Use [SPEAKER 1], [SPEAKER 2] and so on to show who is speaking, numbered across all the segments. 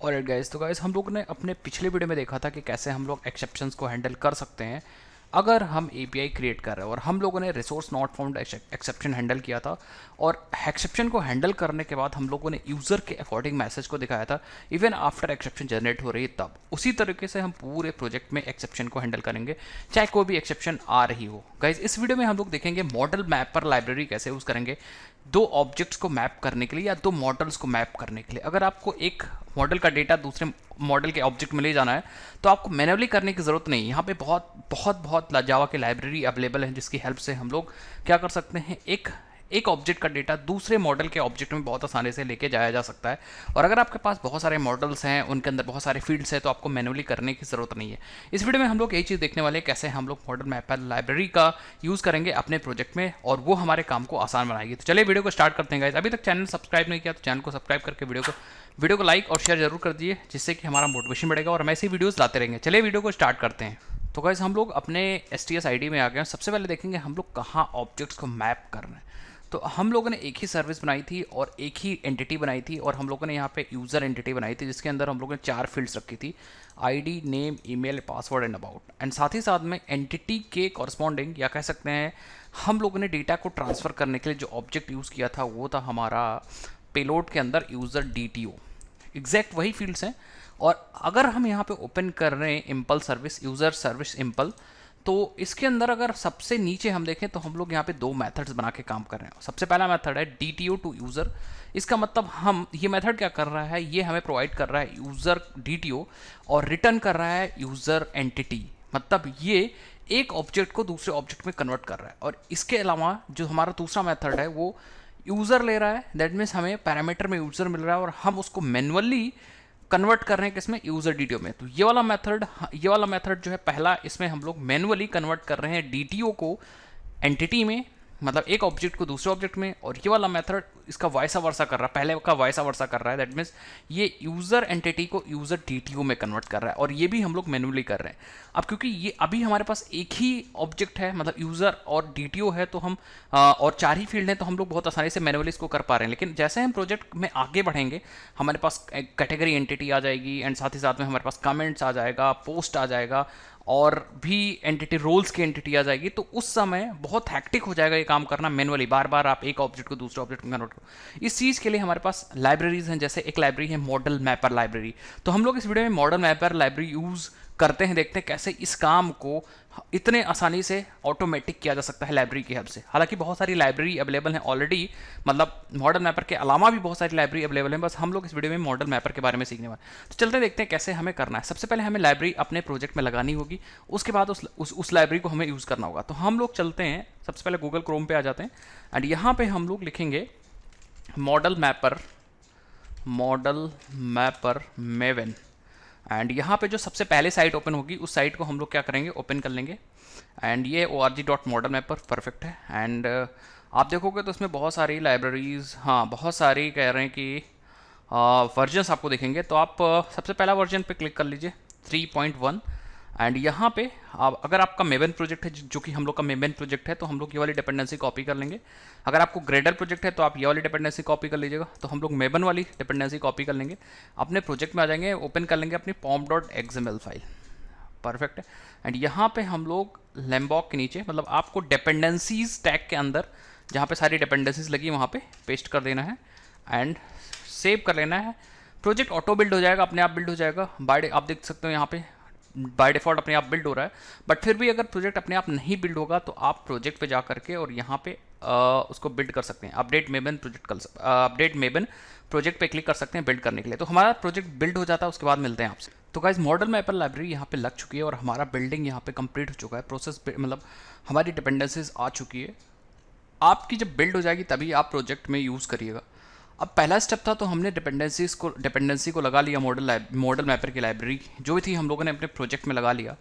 [SPEAKER 1] Alright guys, तो guys हम लोग ने अपने पिछले वीडियो में देखा था कि कैसे हम लोग एक्सेप्शंस को हैंडल कर सकते हैं अगर हम एपीआई क्रिएट कर रहे हैं। और हम लोगों ने resource not found exception handle किया था, और एक्सेप्शन को हैंडल करने के बाद हम लोगों ने यूज़र के अकॉर्डिंग मैसेज को दिखाया था इवन आफ्टर एक्सेप्शन जनरेट हो रही है तब। उसी तरीके से हम पूरे प्रोजेक्ट में एक्सेप्शन को हैंडल करेंगे चाहे कोई भी एक्सेप्शन आ रही हो। गाइज इस वीडियो में हम लोग देखेंगे मॉडल मैपर लाइब्रेरी कैसे यूज़ करेंगे दो ऑब्जेक्ट्स को मैप करने के लिए या दो मॉडल्स को मैप करने के लिए। अगर आपको एक मॉडल का डेटा दूसरे मॉडल के ऑब्जेक्ट में ले जाना है तो आपको मैन्युअली करने की ज़रूरत नहीं है। यहाँ पे बहुत बहुत बहुत जावा की लाइब्रेरी अवेलेबल है जिसकी हेल्प से हम लोग क्या कर सकते हैं, एक ऑब्जेक्ट का डेटा दूसरे मॉडल के ऑब्जेक्ट में बहुत आसानी से लेके जाया जा सकता है। और अगर आपके पास बहुत सारे मॉडल्स हैं, उनके अंदर बहुत सारे फील्ड्स हैं, तो आपको मैनुअली करने की ज़रूरत नहीं है। इस वीडियो में हम लोग यही चीज़ देखने वाले हैं, कैसे हम लोग मॉडल मैपर लाइब्रेरी का यूज़ करेंगे अपने प्रोजेक्ट में और वो हमारे काम को आसान बनाएगी। तो चलिए वीडियो को स्टार्ट करते हैं गाइस। अभी तक चैनल सब्सक्राइब नहीं किया तो चैनल को सब्सक्राइब करके वीडियो को लाइक और शेयर जरूर कर दिए, जिससे कि हमारा मोटिवेशन बढ़ेगा और हम ऐसी वीडियोज़ लाते रहेंगे। चलिए वीडियो को स्टार्ट करते हैं। तो गाइस हम लोग अपने STS ID में आ गए हैं। सबसे पहले देखेंगे हम लोग कहाँ ऑब्जेक्ट्स को मैप कर रहे हैं। तो हम लोगों ने एक ही सर्विस बनाई थी और एक ही एंटिटी बनाई थी, और हम लोगों ने यहाँ पे यूज़र एंटिटी बनाई थी जिसके अंदर हम लोगों ने 4 फील्ड्स रखी थी, ID, name, email, password and about. And साथ ही साथ में एंटिटी के कॉरस्पॉन्डिंग या कह सकते हैं हम लोगों ने डेटा को ट्रांसफ़र करने के लिए जो ऑब्जेक्ट यूज़ किया था वो था हमारा पेलोड के अंदर यूज़र DTO। एग्जैक्ट वही फील्ड्स हैं। और अगर हम यहाँ पे ओपन कर रहे हैं Imphal service, user service Imphal, तो इसके अंदर अगर सबसे नीचे हम देखें तो हम लोग यहाँ पे दो मेथड्स बना के काम कर रहे हैं। सबसे पहला मेथड है DTO टू यूज़र। इसका मतलब हम ये मेथड क्या कर रहा है, ये हमें प्रोवाइड कर रहा है यूज़र DTO और रिटर्न कर रहा है यूज़र एंटिटी। मतलब ये एक ऑब्जेक्ट को दूसरे ऑब्जेक्ट में कन्वर्ट कर रहा है। और इसके अलावा जो हमारा दूसरा मेथड है वो यूज़र ले रहा है, दैट मीन्स हमें पैरामीटर में यूज़र मिल रहा है और हम उसको मैनुअली कन्वर्ट कर रहे हैं किसमें, यूज़र DTO में। तो ये वाला मेथड जो है पहला, इसमें हम लोग मैनुअली कन्वर्ट कर रहे हैं DTO को एंटिटी में, मतलब एक ऑब्जेक्ट को दूसरे ऑब्जेक्ट में। और ये वाला मेथड इसका वाइसा वर्सा कर रहा है, पहले का वाइसा वर्सा कर रहा है, दैट मीन्स ये यूज़र एंटिटी को यूज़र DTO में कन्वर्ट कर रहा है। और ये भी हम लोग मैनुअली कर रहे हैं। अब क्योंकि ये अभी हमारे पास एक ही ऑब्जेक्ट है, मतलब यूज़र और DTO है, तो हम और 4 ही फील्ड हैं, तो हम लोग बहुत आसानी से मैनुअली इसको कर पा रहे हैं। लेकिन जैसे हम प्रोजेक्ट में आगे बढ़ेंगे हमारे पास कैटेगरी एंटिटी आ जाएगी, एंड साथ ही साथ में हमारे पास कमेंट्स आ जाएगा, पोस्ट आ जाएगा, और भी एंटिटी रोल्स की एंटिटी आ जाएगी। तो उस समय बहुत हैक्टिक हो जाएगा ये काम करना मैनुअली, बार बार आप एक ऑब्जेक्ट को दूसरे ऑब्जेक्ट में कन्वर्ट करो। इस चीज़ के लिए हमारे पास लाइब्रेरीज हैं, जैसे एक लाइब्रेरी है मॉडल मैपर लाइब्रेरी। तो हम लोग इस वीडियो में मॉडल मैपर लाइब्रेरी यूज़ करते हैं, देखते हैं कैसे इस काम को इतने आसानी से ऑटोमेटिक किया जा सकता है लाइब्रेरी की हेल्प से। हालांकि बहुत सारी लाइब्रेरी अवेलेबल हैं ऑलरेडी, मतलब मॉडल मैपर के अलावा भी बहुत सारी लाइब्रेरी अवेलेबल हैं, बस हम लोग इस वीडियो में मॉडल मैपर के बारे में सीखने वाले। तो चलते देखते हैं कैसे हमें करना है। सबसे पहले हमें लाइब्रेरी अपने प्रोजेक्ट में लगानी होगी, उसके बाद उस लाइब्रेरी को हमें यूज़ करना होगा। तो हम लोग चलते हैं, सबसे पहले गूगल क्रोम पे आ जाते हैं, एंड यहाँ पे हम लोग लिखेंगे मॉडल मैपर मेवन। एंड यहाँ पे जो सबसे पहले साइट ओपन होगी उस साइट को हम लोग क्या करेंगे, ओपन कर लेंगे। एंड ये org.modelmapper परफेक्ट है। एंड आप देखोगे तो इसमें बहुत सारी लाइब्रेरीज, हाँ बहुत सारी कह रहे हैं कि वर्जन्स आपको दिखेंगे। तो आप सबसे पहला वर्जन पे क्लिक कर लीजिए 3.1। एंड यहाँ पे आप, अगर आपका मेवन प्रोजेक्ट है जो कि हम लोग का मेवन प्रोजेक्ट है, तो हम लोग ये वाली डिपेंडेंसी कॉपी कर लेंगे। अगर आपको ग्रेडर प्रोजेक्ट है तो आप ये वाली डिपेंडेंसी कॉपी कर लीजिएगा। तो हम लोग मेवन वाली डिपेंडेंसी कॉपी कर लेंगे, अपने प्रोजेक्ट में आ जाएंगे, ओपन कर लेंगे अपनी pom.xml फाइल, परफेक्ट है। एंड यहाँ पे हम लोग लैम्बॉक के नीचे, मतलब आपको डिपेंडेंसीज टैग के अंदर जहाँ पे सारी डिपेंडेंसीज लगी वहाँ पे पेस्ट कर देना है एंड सेव कर लेना है। प्रोजेक्ट ऑटो बिल्ड हो जाएगा, अपने आप बिल्ड हो जाएगा। आप देख सकते हो यहाँ पे बाय डिफ़ॉल्ट अपने आप बिल्ड हो रहा है। बट फिर भी अगर प्रोजेक्ट अपने आप नहीं बिल्ड होगा तो आप प्रोजेक्ट पे जा करके और यहाँ पे उसको बिल्ड कर सकते हैं। अपडेट मेबन प्रोजेक्ट पे क्लिक कर सकते हैं बिल्ड करने के लिए। तो हमारा प्रोजेक्ट बिल्ड हो जाता है, उसके बाद मिलते हैं आपसे। तो गाइस मॉडल मैपर लाइब्रेरी यहाँ पे लग चुकी है और हमारा बिल्डिंग यहाँ पे कंप्लीट हो चुका है, प्रोसेस मतलब हमारी डिपेंडेंसीज आ चुकी है। आपकी जब बिल्ड हो जाएगी तभी आप प्रोजेक्ट में यूज़ करिएगा। अब पहला स्टेप था, तो हमने डिपेंडेंसी को लगा लिया, मॉडल मैपर की लाइब्रेरी जो भी थी हम लोगों ने अपने प्रोजेक्ट में लगा लिया।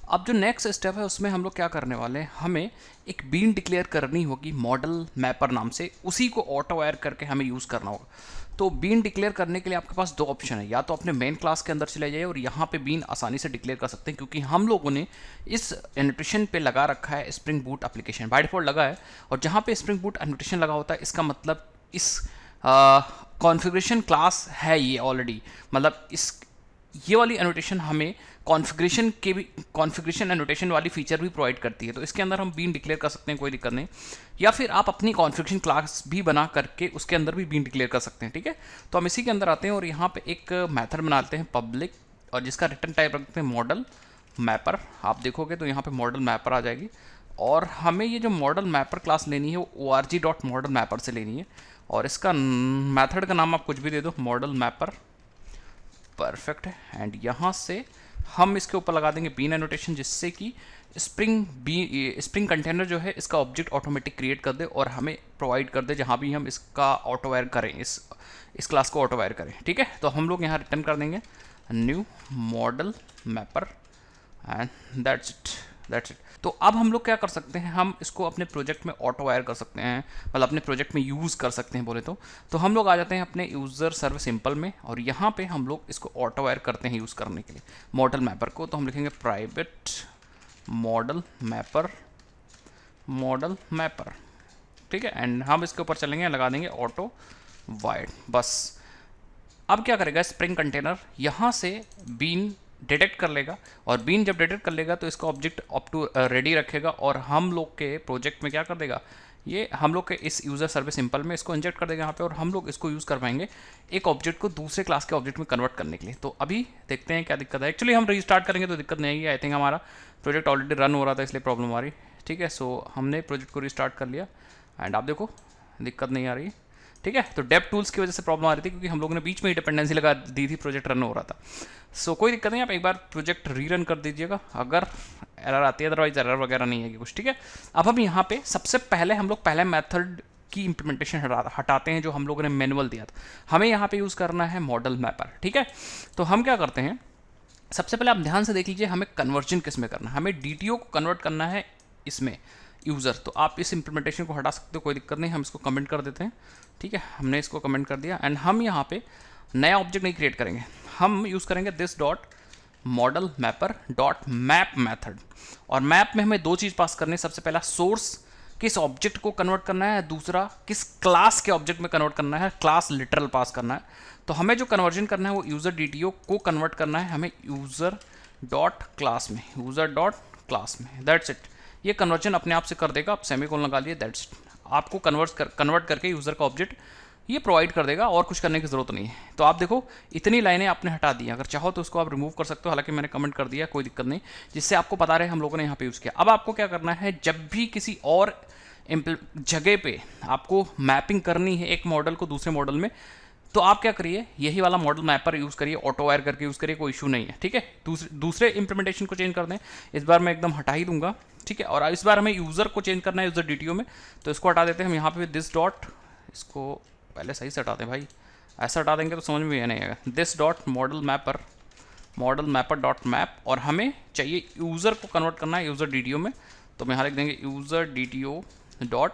[SPEAKER 1] अब जो नेक्स्ट स्टेप है उसमें हम लोग क्या करने वाले हैं, हमें एक बीन डिक्लेयर करनी होगी मॉडल मैपर नाम से, उसी को ऑटो वायर करके हमें यूज़ करना होगा। तो बीन डिक्लेयर करने के लिए आपके पास दो ऑप्शन है, या तो अपने मेन क्लास के अंदर चले जाइए और यहाँ पे बीन आसानी से डिक्लेयर कर सकते हैं, क्योंकि हम लोगों ने इस एनोटेशन पे लगा रखा है spring boot application, by default लगा है। और जहाँ पे स्प्रिंग बूट एनोटेशन लगा होता है इसका मतलब इस कॉन्फ़िगरेशन क्लास है ये ऑलरेडी, मतलब इस ये वाली एनोटेशन हमें कॉन्फ़िगरेशन के भी कॉन्फ़िगरेशन एनोटेशन वाली फीचर भी प्रोवाइड करती है। तो इसके अंदर हम बीन डिक्लेयर कर सकते हैं, कोई दिक्कत नहीं, या फिर आप अपनी कॉन्फ़िगरेशन क्लास भी बना करके उसके अंदर भी बीन डिक्लेयर कर सकते हैं, ठीक है। तो हम इसी के अंदर आते हैं और यहाँ पे एक मेथड बनाते हैं पब्लिक, और जिसका रिटर्न टाइप रखते हैं मॉडल मैपर। आप देखोगे तो यहाँ पे मॉडल मैपर आ जाएगी, और हमें ये जो मॉडल मैपर क्लास लेनी है वो org.modelMapper से लेनी है, और इसका मेथड का नाम आप कुछ भी दे दो, मॉडल मैपर, परफेक्ट है। एंड यहाँ से हम इसके ऊपर लगा देंगे बीन एनोटेशन, जिससे कि स्प्रिंग कंटेनर जो है इसका ऑब्जेक्ट ऑटोमेटिक क्रिएट कर दे और हमें प्रोवाइड कर दे जहाँ भी हम इसका ऑटो वायर करें, इस क्लास को ऑटो वायर करें, ठीक है। तो हम लोग यहाँ रिटर्न कर देंगे new model mapper and that's it. तो अब हम लोग क्या कर सकते हैं, हम इसको अपने प्रोजेक्ट में ऑटो वायर कर सकते हैं, मतलब अपने प्रोजेक्ट में यूज़ कर सकते हैं बोले तो हम लोग आ जाते हैं अपने यूज़र सर्व सिंपल में, और यहाँ पे हम लोग इसको ऑटो वायर करते हैं यूज़ करने के लिए मॉडल मैपर को। तो हम लिखेंगे प्राइवेट मॉडल मैपर, ठीक है। एंड हम इसके ऊपर चलेंगे, लगा देंगे ऑटो वायर, बस। अब क्या करेगा स्प्रिंग कंटेनर, यहाँ से बीन डिटेक्ट कर लेगा, और बीन जब डिटेक्ट कर लेगा तो इसका ऑब्जेक्ट अप टू रेडी रखेगा, और हम लोग के प्रोजेक्ट में क्या कर देगा, ये हम लोग के इस यूज़र सर्विस सिंपल में इसको इंजेक्ट कर देगा यहाँ पे, और हम लोग इसको यूज़ कर पाएंगे एक ऑब्जेक्ट को दूसरे क्लास के ऑब्जेक्ट में कन्वर्ट करने के लिए। तो अभी देखते हैं क्या दिक्कत है। एक्चुअली हम रीस्टार्ट करेंगे तो दिक्कत नहीं आएगी, आई थिंक हमारा प्रोजेक्ट ऑलरेडी रन हो रहा था इसलिए प्रॉब्लम आ रही, ठीक है। सो हमने प्रोजेक्ट को रीस्टार्ट कर लिया, एंड आप देखो दिक्कत नहीं आ रही, ठीक है। तो डेप टूल्स की वजह से प्रॉब्लम आ रही थी, क्योंकि हम लोगों ने बीच में ही डिपेंडेंसी लगा दी थी, प्रोजेक्ट रन हो रहा था। सो कोई दिक्कत नहीं, आप एक बार प्रोजेक्ट रीरन कर दीजिएगा अगर एरर आती है, अदरवाइज एरर वगैरह नहीं है कि कुछ, ठीक है। अब हम यहाँ पे सबसे पहले हम लोग पहले मेथड की इंप्लीमेंटेशन हटाते हैं जो हम लोगों ने मैनुअल दिया था। हमें यहाँ पे यूज़ करना है मॉडल मैपर, ठीक है। तो हम क्या करते हैं, सबसे पहले आप ध्यान से देख लीजिए हमें कन्वर्जन किस में करना है, हमें DTO को कन्वर्ट करना है इसमें यूज़र। तो आप इस इंप्लीमेंटेशन को हटा सकते हो, कोई दिक्कत नहीं, हम इसको कमेंट कर देते हैं, ठीक है। हमने इसको कमेंट कर दिया, एंड हम यहाँ पे नया ऑब्जेक्ट नहीं क्रिएट करेंगे, हम यूज़ करेंगे this dot model mapper dot map method. और मैप में हमें दो चीज़ पास करनी है, सबसे पहला सोर्स किस ऑब्जेक्ट को कन्वर्ट करना है, दूसरा किस क्लास के ऑब्जेक्ट में कन्वर्ट करना है, क्लास लिटरल पास करना है। तो हमें जो कन्वर्जन करना है वो यूज़र DTO को कन्वर्ट करना है हमें यूज़र डॉट क्लास में, दैट्स इट। ये कन्वर्जन अपने आप से कर देगा, आप सेमीकोलन लगा लिए, दैट्स इट। आपको कन्वर्ट करके यूज़र का ऑब्जेक्ट ये प्रोवाइड कर देगा, और कुछ करने की ज़रूरत नहीं है। तो आप देखो इतनी लाइनें आपने हटा दी, अगर चाहो तो उसको आप रिमूव कर सकते हो, हालांकि मैंने कमेंट कर दिया, कोई दिक्कत नहीं, जिससे आपको पता रहे हम लोगों ने यहाँ पे यूज़ किया। अब आपको क्या करना है, जब भी किसी और जगह पे आपको मैपिंग करनी है एक मॉडल को दूसरे मॉडल में, तो आप क्या करिए, यही वाला मॉडल मैपर यूज़ करिए, ऑटो वायर करके यूज़ करिए, कोई इशू नहीं है, ठीक है। दूसरे इंप्लीमेंटेशन को चेंज कर दें, इस बार मैं एकदम हटा ही दूंगा, ठीक है। और इस बार हमें यूज़र को चेंज करना है यूज़र DTO में, तो इसको हटा देते हैं हम यहाँ पे दिस डॉट, इसको पहले सही से हटा दें भाई, ऐसा हटा देंगे तो समझ में नहीं आएगा, this dot model mapper dot map, और हमें चाहिए यूज़र को कन्वर्ट करना है यूज़र DTO में, तो हम यहाँ लिख देंगे user DTO dot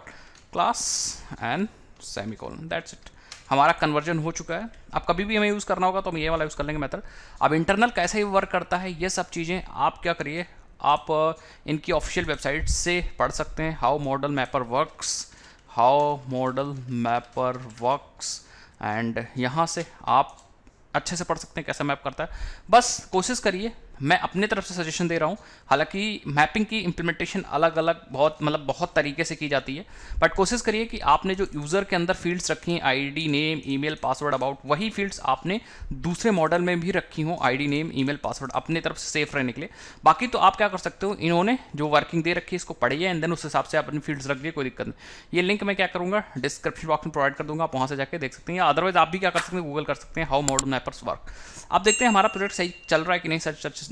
[SPEAKER 1] class and semicolon, that's it. हमारा कन्वर्जन हो चुका है। अब कभी भी हमें यूज़ करना होगा तो हम ये वाला यूज़ कर लेंगे मेथड। अब इंटरनल कैसे ही वर्क करता है ये सब चीज़ें आप क्या करिए, आप इनकी ऑफिशियल वेबसाइट से पढ़ सकते हैं, how model mapper works, and यहाँ से आप अच्छे से पढ़ सकते हैं कैसे मैप करता है। बस कोशिश करिए, मैं अपने तरफ से सजेशन दे रहा हूँ, हालांकि मैपिंग की इंप्लीमेंटेशन अलग अलग बहुत तरीके से की जाती है, बट कोशिश करिए कि आपने जो यूज़र के अंदर फील्ड्स रखी हैं, ID name email password about, वही फील्ड्स आपने दूसरे मॉडल में भी रखी हों, ID नेम ईमेल पासवर्ड, अपने तरफ से सेफ रहने के लिए। बाकी तो आप क्या कर सकते हो, इन्होंने जो वर्किंग दे रखी है इसको पढ़िए, एंड देन उस हिसाब से आप अपनी फील्ड्स रख दिए, कोई दिक्कत नहीं। ये लिंक मैं क्या करूँगा डिस्क्रिप्शन बॉक्स में प्रोवाइड कर दूँगा, आप वहाँ से जाकर देख सकते हैं, या अदरवाइज आप भी क्या कर सकते हैं, गूगल कर सकते हैं हाउ मॉडल मैपर्स वर्क। आप देखते हैं हमारा प्रोजेक्ट सही चल रहा है कि नहीं,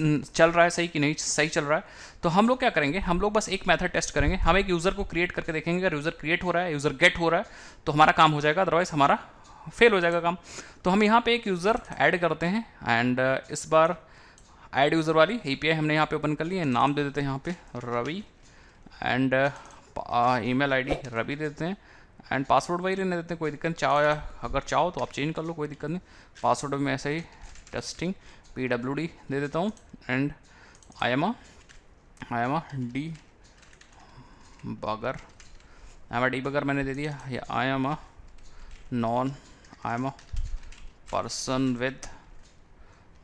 [SPEAKER 1] चल रहा है सही कि नहीं सही चल रहा है। तो हम लोग क्या करेंगे, हम लोग बस एक मेथड टेस्ट करेंगे, हम एक यूज़र को क्रिएट करके देखेंगे, अगर यूज़र क्रिएट हो रहा है, यूज़र गेट हो रहा है, तो हमारा काम हो जाएगा, अदरवाइज हमारा फेल हो जाएगा काम। तो हम यहाँ पे एक यूज़र ऐड करते हैं, एंड इस बार ऐड यूज़र वाली API हमने यहाँ पे ओपन कर ली है, नाम दे देते हैं यहाँ पे Ravi, and email ID Ravi दे देते हैं, एंड पासवर्ड वही रहने देते हैं, कोई दिक्कत नहीं। अगर चाहो तो आप चेंज कर लो, कोई दिक्कत नहीं। पासवर्ड में ऐसे ही टेस्टिंग PWD दे देता हूँ, एंड आई एम डी बगर मैंने दे दिया, या I am non I am a person with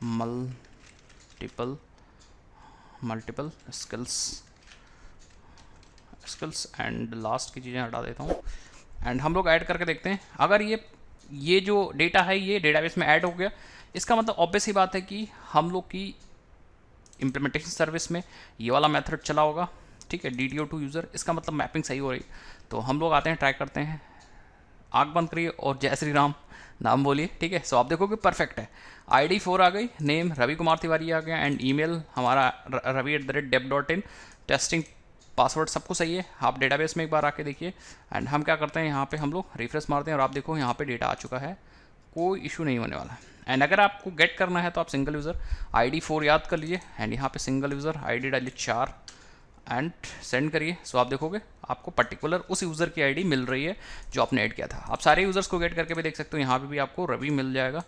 [SPEAKER 1] multiple skills and last की चीज़ें हटा देता हूँ। एंड हम लोग ऐड करके देखते हैं, अगर ये जो डेटा है ये डेटाबेस में ऐड हो गया, इसका मतलब ऑब्वियस ही बात है कि हम लोग की इम्प्लीमेंटेशन सर्विस में ये वाला मेथड चला होगा, ठीक है, DTO टू यूज़र, इसका मतलब मैपिंग सही हो रही। तो हम लोग आते हैं, ट्राई करते हैं, आँख बंद करिए और जय श्री राम नाम बोलिए, ठीक है। सो आप देखोगे परफेक्ट है, ID 4 आ गई, नेम रवि कुमार तिवारी आ गया, एंड ईमेल हमारा ravi@dev.in, टेस्टिंग पासवर्ड सब कुछ सही है। आप डेटाबेस में एक बार आके देखिए, एंड हम क्या करते हैं, यहाँ पे हम लोग रिफ्रेश मारते हैं और आप देखो यहाँ पे डेटा आ चुका है, कोई इशू नहीं होने वाला। एंड अगर आपको गेट करना है तो आप सिंगल यूज़र ID 4 याद कर लीजिए, एंड यहाँ पे सिंगल यूज़र ID डालिए 4 एंड सेंड करिए। सो आप देखोगे आपको पर्टिकुलर उस यूज़र की ID मिल रही है जो आपने ऐड किया था। आप सारे यूज़र्स को गेट करके भी देख सकते हो, यहाँ पे भी आपको रवि मिल जाएगा,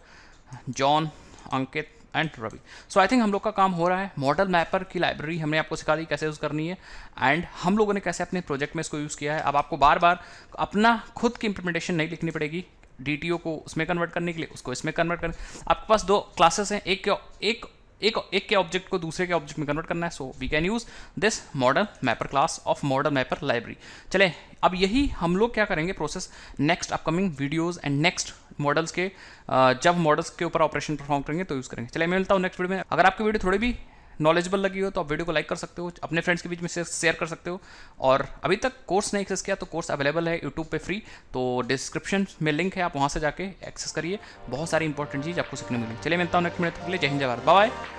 [SPEAKER 1] John, Ankit and Ravi. So I think हम लोग का काम हो रहा है। मॉडल मैपर की लाइब्रेरी हमने आपको सिखा दी कैसे यूज़ करनी है, एंड हम लोगों ने कैसे अपने प्रोजेक्ट में इसको यूज़ किया है। अब आपको बार बार अपना खुद की इंप्लीमेंटेशन नहीं लिखनी पड़ेगी, DTO को उसमें कन्वर्ट करने के लिए, उसको इसमें कन्वर्ट करने, आपके पास 2 क्लासेस हैं, एक के ऑब्जेक्ट को दूसरे के ऑब्जेक्ट में कन्वर्ट करना है। So we can use this model mapper class of model mapper library. चले अब यही हम लोग क्या करेंगे process next upcoming videos and next models के, जब मॉडल्स के ऊपर ऑपरेशन परफॉर्म करेंगे तो यूज़ करेंगे। चलिए मैं मिलता हूँ नेक्स्ट वीडियो में। अगर आपकी वीडियो थोड़ी भी नॉलेजेबल लगी हो तो आप वीडियो को लाइक कर सकते हो, अपने फ्रेंड्स के बीच में शेयर कर सकते हो, और अभी तक कोर्स नहीं एक्सेस किया तो कोर्स अवेलेबल है यूट्यूब पे फ्री, तो डिस्क्रिप्शन में लिंक है, आप वहाँ से जाके एक्सेस करिए, बहुत सारी इंपॉर्टेंट चीज़ आपको सीखने मिलेगी। चलिए मिलता हूँ नेक्स्ट वीडियो के लिए। जय हिंद, जय भारत, बाय बाय।